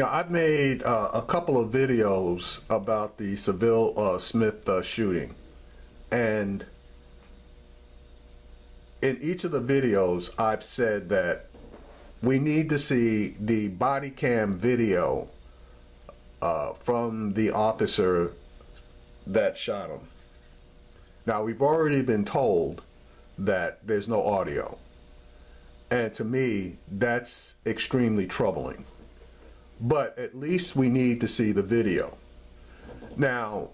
I've made a couple of videos about the Sylville Smith shooting, and in each of the videos I've said that we need to see the body cam video from the officer that shot him. Now, we've already been told that there's no audio, and to me that's extremely troubling. But at least we need to see the video. Now,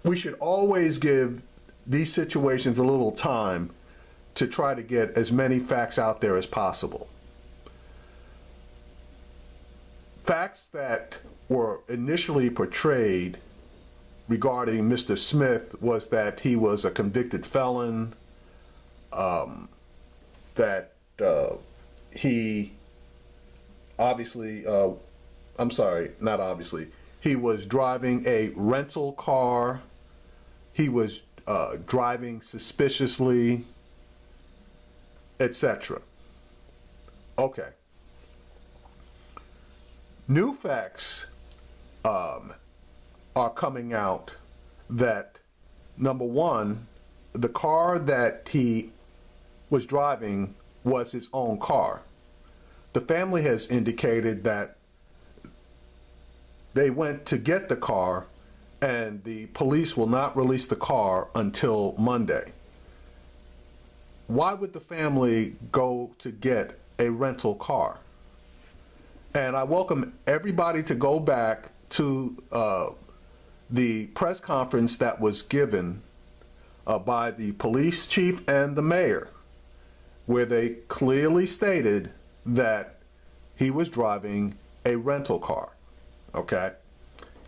we should always give these situations a little time to try to get as many facts out there as possible. Facts that were initially portrayed regarding Mr. Smith was that he was a convicted felon, that he obviously, I'm sorry, not obviously, he was driving a rental car, he was driving suspiciously, etc. Okay. New facts are coming out that, number one, the car that he was driving was his own car. The family has indicated that they went to get the car and the police will not release the car until Monday. Why would the family go to get a rental car? And I welcome everybody to go back to the press conference that was given by the police chief and the mayor, where they clearly stated that he was driving a rental car. Okay?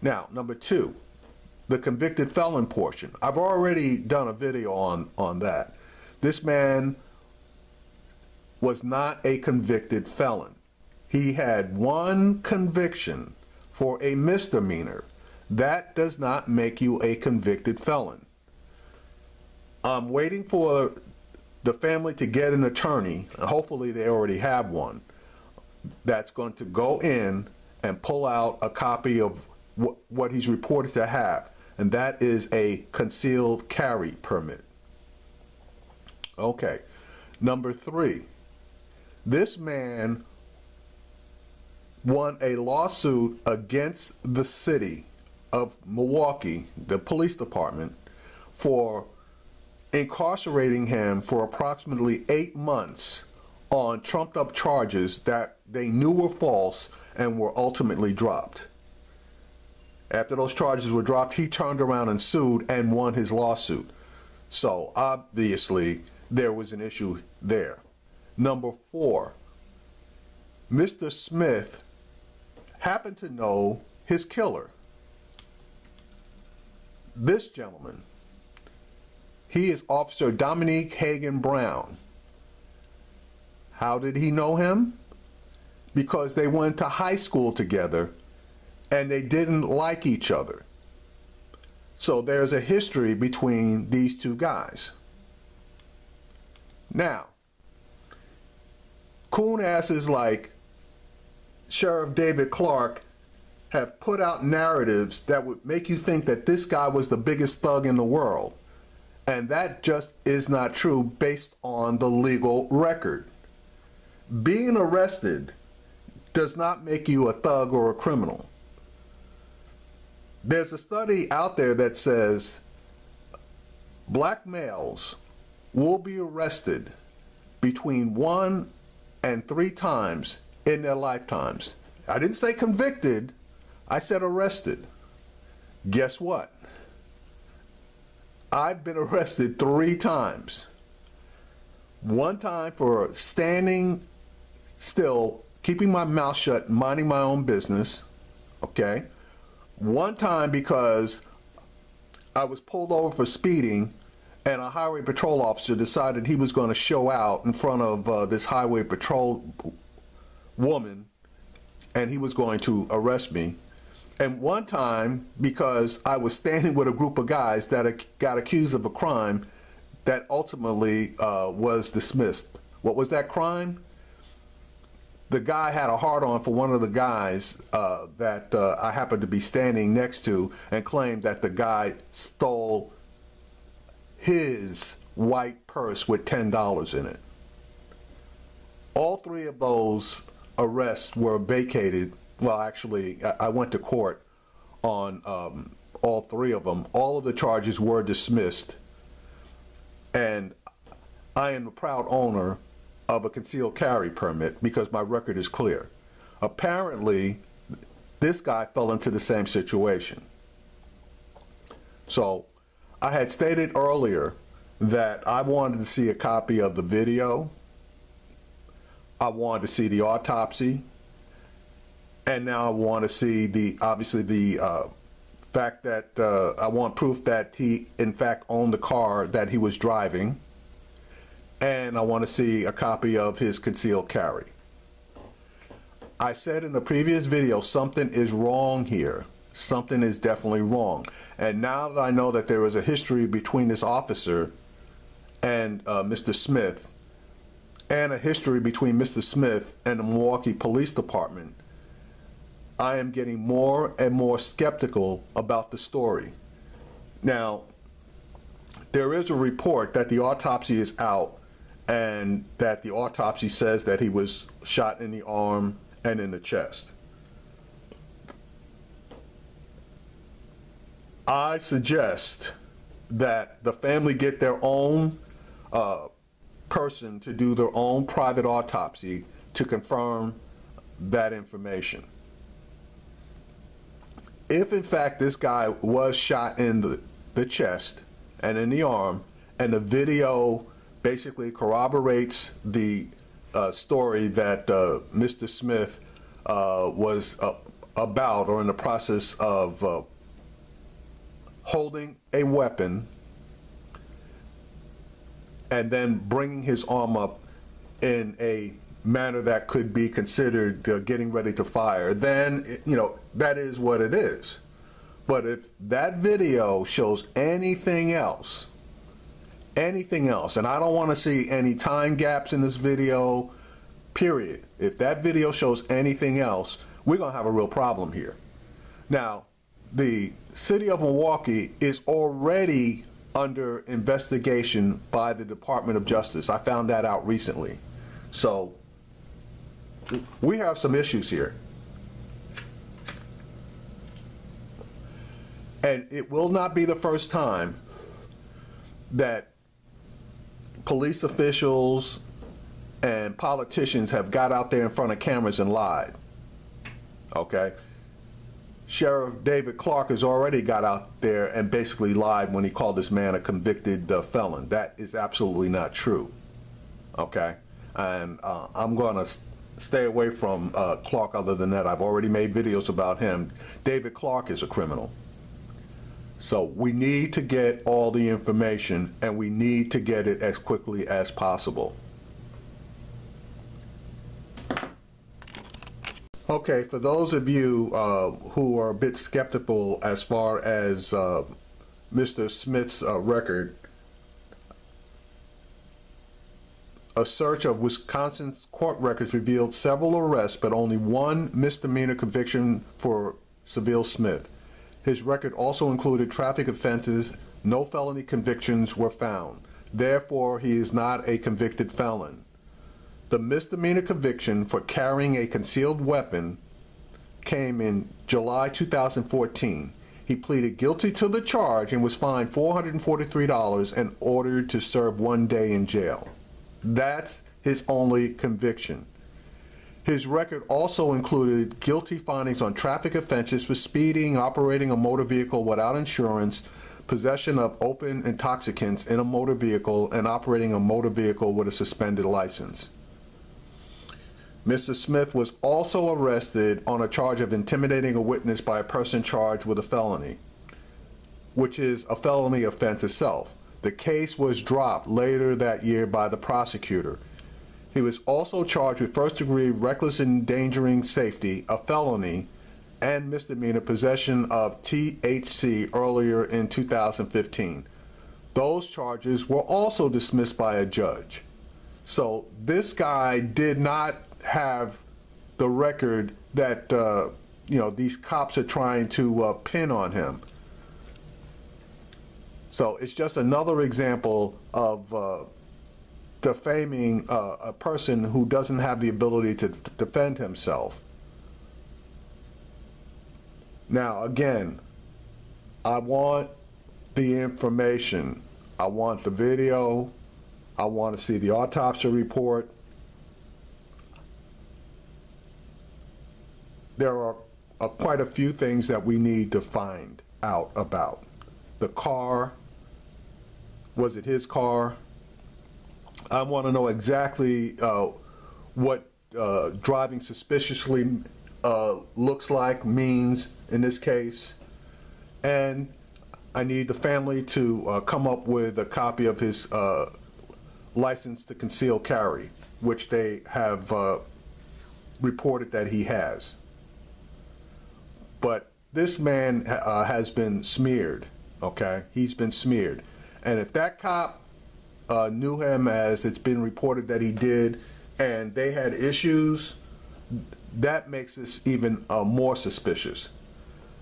Now, number two, the convicted felon portion. I've already done a video on that. This man was not a convicted felon. He had one conviction for a misdemeanor. That does not make you a convicted felon. I'm waiting for the family to get an attorney, and hopefully they already have one, that's going to go in and pull out a copy of what he's reported to have, and that is a concealed carry permit. Okay. Number three, this man won a lawsuit against the city of Milwaukee, the police department, for incarcerating him for approximately 8 months on trumped up charges that they knew were false and were ultimately dropped. After those charges were dropped, he turned around and sued and won his lawsuit. So obviously there was an issue there. Number four, Mr. Smith happened to know his killer. This gentleman, he is Officer Dominique Hagan Brown. How did he know him? Because they went to high school together and they didn't like each other. So there's a history between these two guys. Now, coon asses like Sheriff David Clark have put out narratives that would make you think that this guy was the biggest thug in the world. And that just is not true based on the legal record. Being arrested does not make you a thug or a criminal. There's a study out there that says black males will be arrested between 1 and 3 times in their lifetimes. I didn't say convicted, I said arrested. Guess what? I've been arrested 3 times. One time for standing still, keeping my mouth shut, minding my own business, okay? One time because I was pulled over for speeding and a highway patrol officer decided he was going to show out in front of this highway patrol woman and he was going to arrest me. And one time because I was standing with a group of guys that got accused of a crime that ultimately was dismissed. What was that crime? the guy had a hard-on for one of the guys that I happened to be standing next to, and claimed that the guy stole his white purse with $10 in it. All three of those arrests were vacated. Well, actually, I went to court on all three of them. All of the charges were dismissed, and I am the proud owner of a concealed carry permit because my record is clear. Apparently, this guy fell into the same situation. So, I had stated earlier that I wanted to see a copy of the video. I wanted to see the autopsy, and now I want to see the fact that I want proof that he in fact owned the car that he was driving, and I want to see a copy of his concealed carry. I said in the previous video, something is wrong here. Something is definitely wrong. And now that I know that there is a history between this officer and Mr. Smith, and a history between Mr. Smith and the Milwaukee Police Department, I am getting more and more skeptical about the story. Now, there is a report that the autopsy is out, and that the autopsy says that he was shot in the arm and in the chest. I suggest that the family get their own person to do their own private autopsy to confirm that information. If in fact this guy was shot in the chest and in the arm, and the video basically corroborates the story that Mr. Smith was about, or in the process of holding a weapon and then bringing his arm up in a manner that could be considered getting ready to fire, then, you know, that is what it is. But if that video shows anything else, and I don't want to see any time gaps in this video, period. If that video shows anything else, we're going to have a real problem here. Now, the city of Milwaukee is already under investigation by the Department of Justice. I found that out recently. So we have some issues here. And it will not be the first time that police officials and politicians have got out there in front of cameras and lied. Okay? Sheriff David Clark has already got out there and basically lied when he called this man a convicted felon. That is absolutely not true. Okay? And I'm going to stay away from Clark other than that. I've already made videos about him. David Clark is a criminal. So we need to get all the information, and we need to get it as quickly as possible. Okay, for those of you who are a bit skeptical as far as Mr. Smith's record, a search of Wisconsin's court records revealed several arrests, but only one misdemeanor conviction for Sylville Smith. His record also included traffic offenses. No felony convictions were found. Therefore, he is not a convicted felon. The misdemeanor conviction for carrying a concealed weapon came in July 2014. He pleaded guilty to the charge and was fined $443 and ordered to serve 1 day in jail. That's his only conviction. His record also included guilty findings on traffic offenses for speeding, operating a motor vehicle without insurance, possession of open intoxicants in a motor vehicle, and operating a motor vehicle with a suspended license. Mr. Smith was also arrested on a charge of intimidating a witness by a person charged with a felony, which is a felony offense itself. The case was dropped later that year by the prosecutor. He was also charged with first-degree reckless endangering safety, a felony, and misdemeanor possession of THC earlier in 2015. Those charges were also dismissed by a judge. So this guy did not have the record that these cops are trying to pin on him. So it's just another example of defaming a person who doesn't have the ability to defend himself. Now, again, I want the information. I want the video. I want to see the autopsy report. There are quite a few things that we need to find out about. The car, was it his car? I want to know exactly what driving suspiciously looks like, means in this case. And I need the family to come up with a copy of his license to conceal carry, which they have reported that he has. But this man has been smeared, okay? He's been smeared. And if that cop knew him, as it's been reported that he did, and they had issues, that makes us even more suspicious.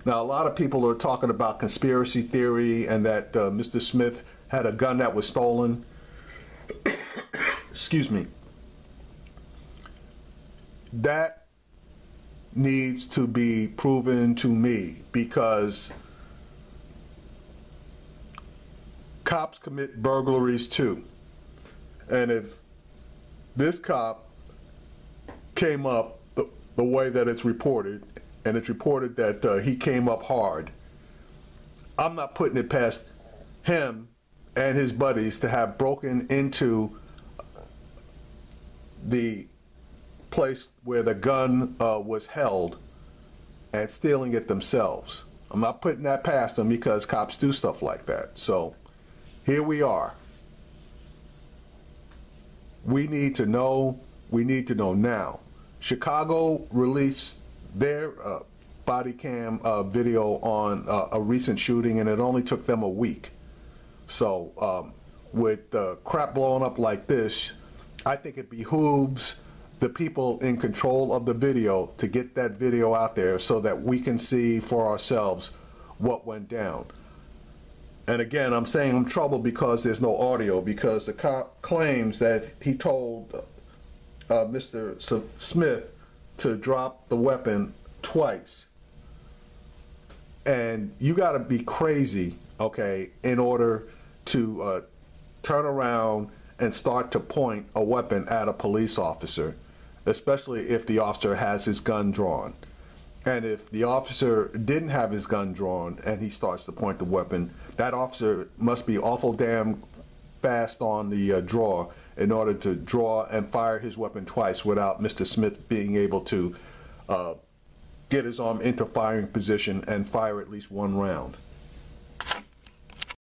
Now, a lot of people are talking about conspiracy theory and that Mr. Smith had a gun that was stolen. Excuse me. That needs to be proven to me, because cops commit burglaries too. And if this cop came up the way that it's reported, and it's reported that he came up hard, I'm not putting it past him and his buddies to have broken into the place where the gun was held and stealing it themselves. I'm not putting that past them, because cops do stuff like that. So here we are. We need to know. We need to know now. Chicago released their body cam video on a recent shooting, and it only took them a week. So with crap blowing up like this, I think it behooves the people in control of the video to get that video out there so that we can see for ourselves what went down. And again, I'm saying I'm troubled because there's no audio, because the cop claims that he told Mr. Smith to drop the weapon twice. And you got to be crazy, okay, in order to turn around and start to point a weapon at a police officer, especially if the officer has his gun drawn. And if the officer didn't have his gun drawn and he starts to point the weapon, that officer must be awful damn fast on the draw in order to draw and fire his weapon twice without Mr. Smith being able to get his arm into firing position and fire at least one round.